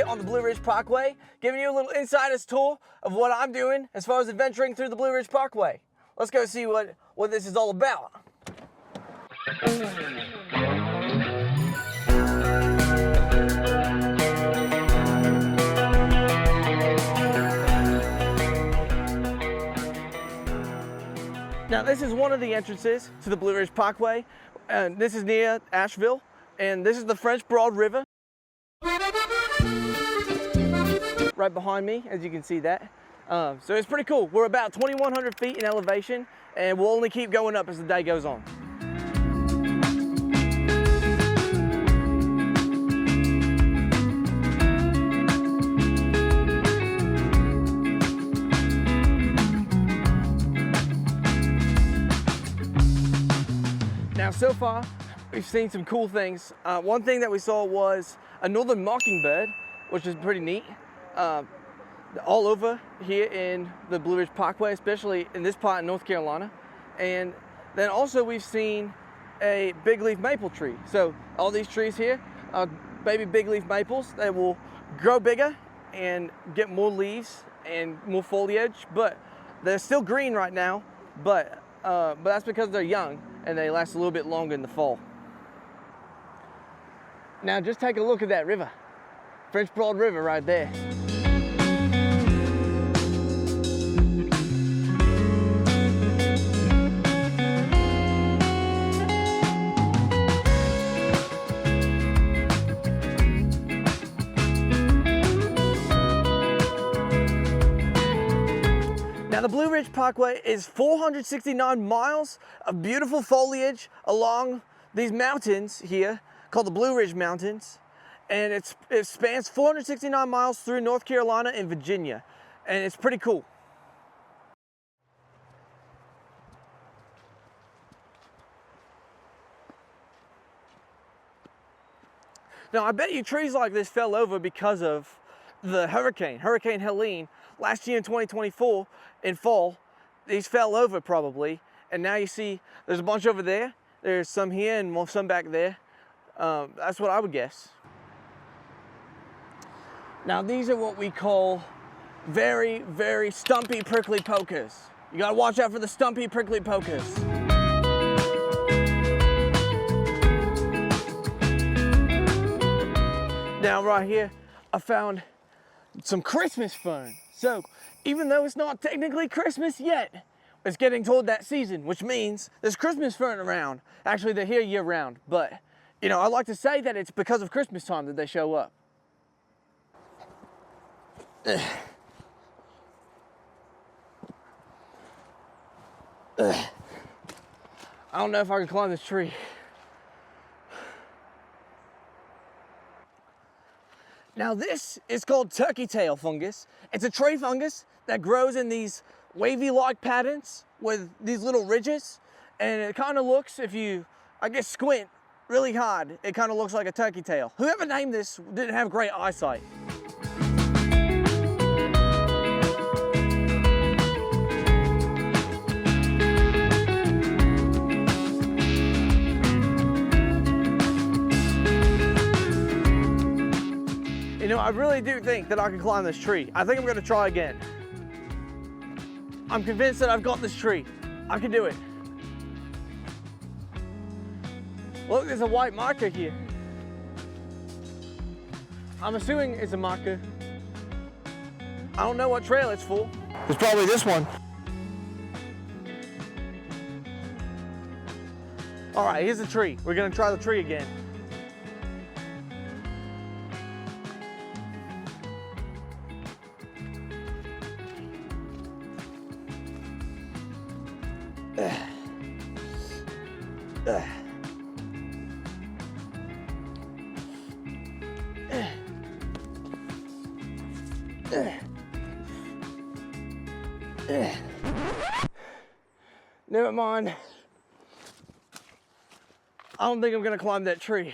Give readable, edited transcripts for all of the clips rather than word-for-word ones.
on the Blue Ridge Parkway, giving you a little insider's tour of what I'm doing as far as adventuring through the Blue Ridge Parkway. Let's go see what this is all about. Now this is one of the entrances to the Blue Ridge Parkway, and this is near Asheville, and this is the French Broad River. Right behind me, as you can see that. So it's pretty cool. We're about 2,100 feet in elevation, and we'll only keep going up as the day goes on. Now so far, we've seen some cool things. One thing that we saw was a northern mockingbird, which is pretty neat. All over here in the Blue Ridge Parkway, especially in this part in North Carolina. And then also we've seen a big leaf maple tree. So all these trees here are baby big leaf maples. They will grow bigger and get more leaves and more foliage, but they're still green right now, but that's because they're young and they last a little bit longer in the fall. Now just take a look at that river. French Broad River right there. Now the Blue Ridge Parkway is 469 miles of beautiful foliage along these mountains here called the Blue Ridge Mountains, and it spans 469 miles through North Carolina and Virginia, and it's pretty cool. Now I bet you trees like this fell over because of the Hurricane Helene last year in 2024 in fall. These fell over probably, and now you see there's a bunch over there, there's some here and some back there. That's what I would guess. Now these are what we call very, very stumpy prickly pokers. You gotta watch out for the stumpy prickly pokers. Now right here I found some Christmas fern. So even though it's not technically Christmas yet, it's getting toward that season, which means there's Christmas fern around. Actually, they're here year round, but you know, I like to say that it's because of Christmas time that they show up. I don't know if I can climb this tree. Now this is called turkey tail fungus. It's a tree fungus that grows in these wavy-like patterns with these little ridges, and it kind of looks, if you, I guess, squint really hard, it kind of looks like a turkey tail. Whoever named this didn't have great eyesight. You know, I really do think that I can climb this tree. I think I'm gonna try again. I'm convinced that I've got this tree. I can do it. Look, there's a white marker here. I'm assuming it's a marker. I don't know what trail it's for. It's probably this one. All right, here's the tree. We're gonna try the tree again. Never mind. I don't think I'm gonna climb that tree.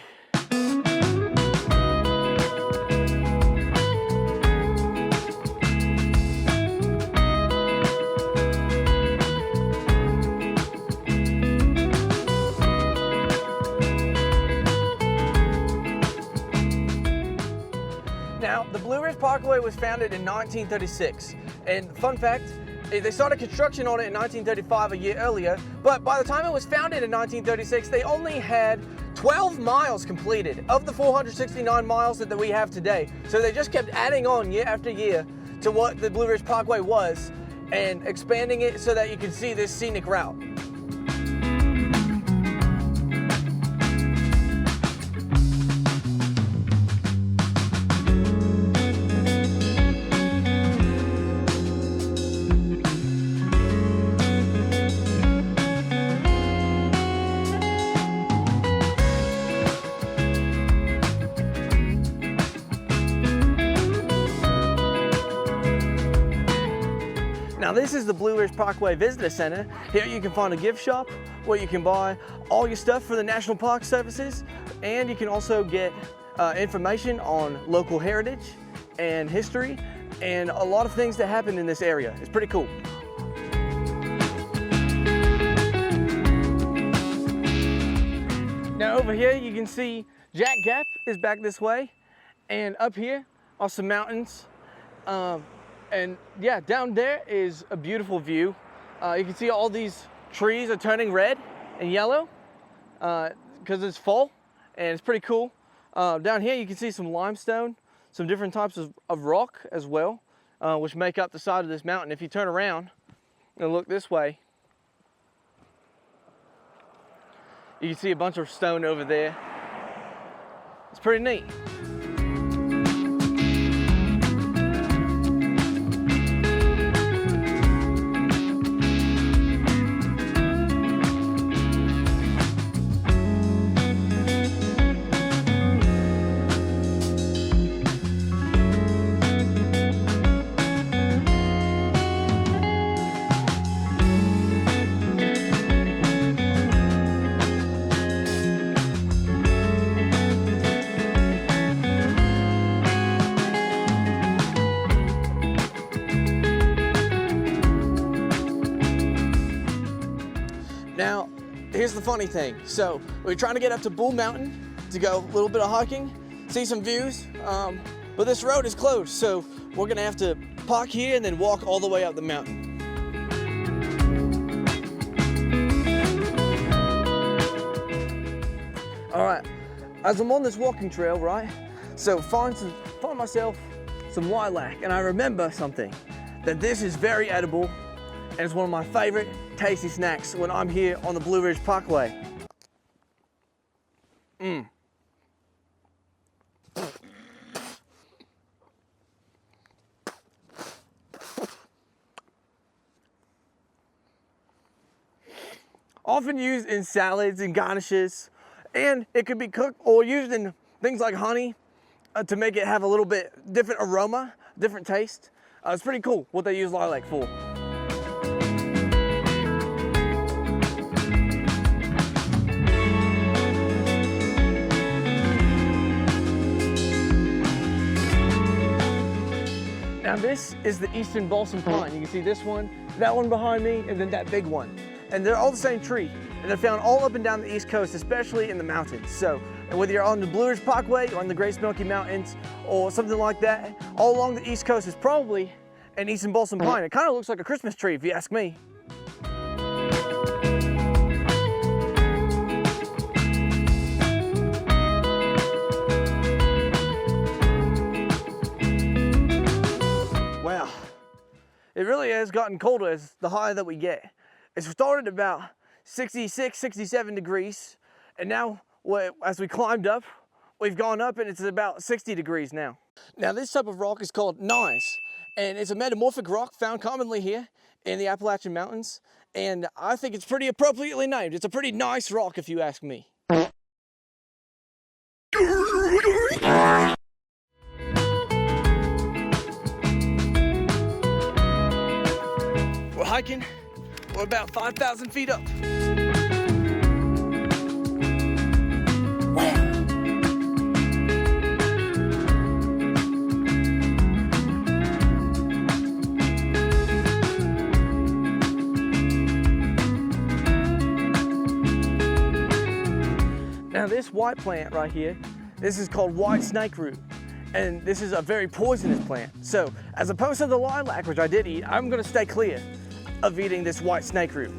Now, the Parkway was founded in 1936. And fun fact, they started construction on it in 1935, a year earlier, but by the time it was founded in 1936, they only had 12 miles completed of the 469 miles that we have today. So they just kept adding on year after year to what the Blue Ridge Parkway was and expanding it so that you can see this scenic route. Now this is the Blue Ridge Parkway Visitor Center. Here you can find a gift shop where you can buy all your stuff for the National Park Services, and you can also get information on local heritage and history and a lot of things that happen in this area. It's pretty cool. Now over here you can see Jack Gap is back this way, and up here are some mountains. And yeah, down there is a beautiful view. You can see all these trees are turning red and yellow because it's fall, and it's pretty cool. Down here you can see some limestone, some different types of rock as well, which make up the side of this mountain. If you turn around and look this way, you can see a bunch of stone over there. It's pretty neat. Now, here's the funny thing. So we're trying to get up to Bull Mountain to go a little bit of hiking, see some views, but this road is closed, so we're gonna have to park here and then walk all the way up the mountain. All right, as I'm on this walking trail, right? So find myself some lilac, and I remember something, that this is very edible, and it's one of my favorite tasty snacks when I'm here on the Blue Ridge Parkway. Often used in salads and garnishes, and it could be cooked or used in things like honey to make it have a little bit different aroma, different taste. It's pretty cool what they use lilac for. Now this is the eastern balsam pine. You can see this one, that one behind me, and then that big one. And they're all the same tree, and they're found all up and down the East Coast, especially in the mountains. So whether you're on the Blue Ridge Parkway or on the Great Smoky Mountains or something like that, all along the East Coast is probably an eastern balsam pine. It kind of looks like a Christmas tree if you ask me. It really has gotten colder as the higher that we get. It started about 66, 67 degrees, and now as we climbed up, we've gone up and it's about 60 degrees now. Now this type of rock is called gneiss, and it's a metamorphic rock found commonly here in the Appalachian Mountains, and I think it's pretty appropriately named. It's a pretty nice rock if you ask me. We're hiking, we're about 5,000 feet up. Wow. Now this white plant right here, this is called white snake root. and this is a very poisonous plant. So as opposed to the lilac, which I did eat, I'm gonna stay clear of eating this white snake root.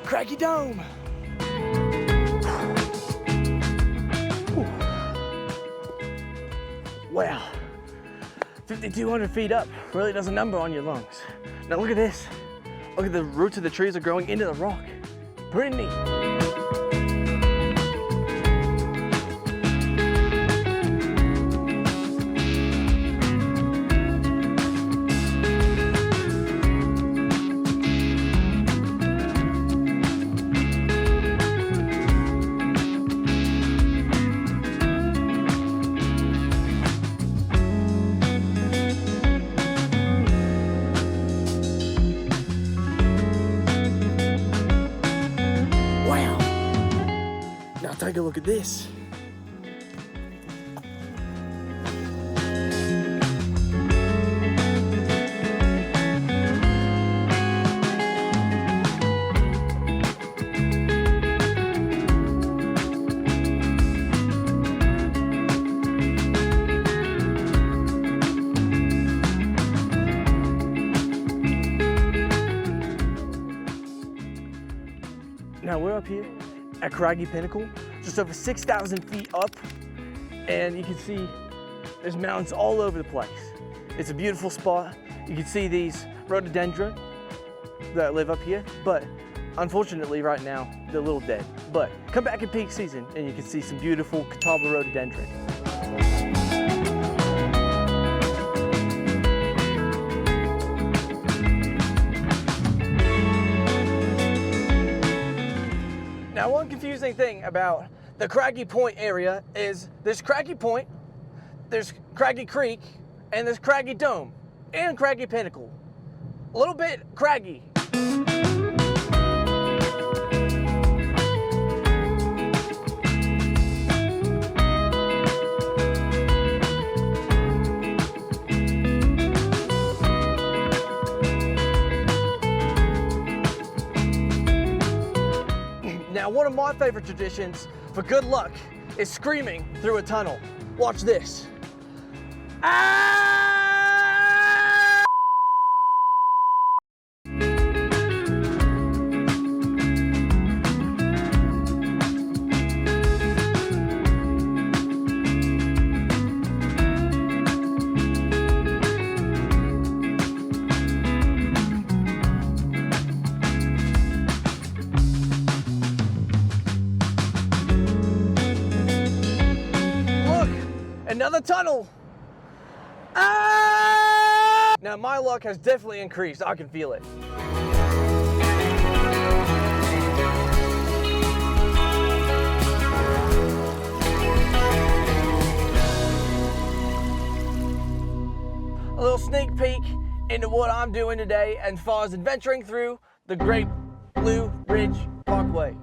Craggy Dome. Wow, 5,200 feet up really does a number on your lungs. Now look at this. Look at the roots of the trees are growing into the rock. Pretty neat. Take a look at this. Now we're up here at Craggy Pinnacle, just over 6,000 feet up, and you can see there's mountains all over the place. It's a beautiful spot. You can see these rhododendron that live up here, but unfortunately right now they're a little dead. But come back in peak season and you can see some beautiful Catawba rhododendron. Now, one confusing thing about the Craggy Point area is there's Craggy Point, there's Craggy Creek, and there's Craggy Dome, and Craggy Pinnacle. A little bit craggy. Now, one of my favorite traditions for good luck is screaming through a tunnel. Watch this. Ah! Another tunnel. Ah! Now my luck has definitely increased. I can feel it. A little sneak peek into what I'm doing today as far as adventuring through the great Blue Ridge Parkway.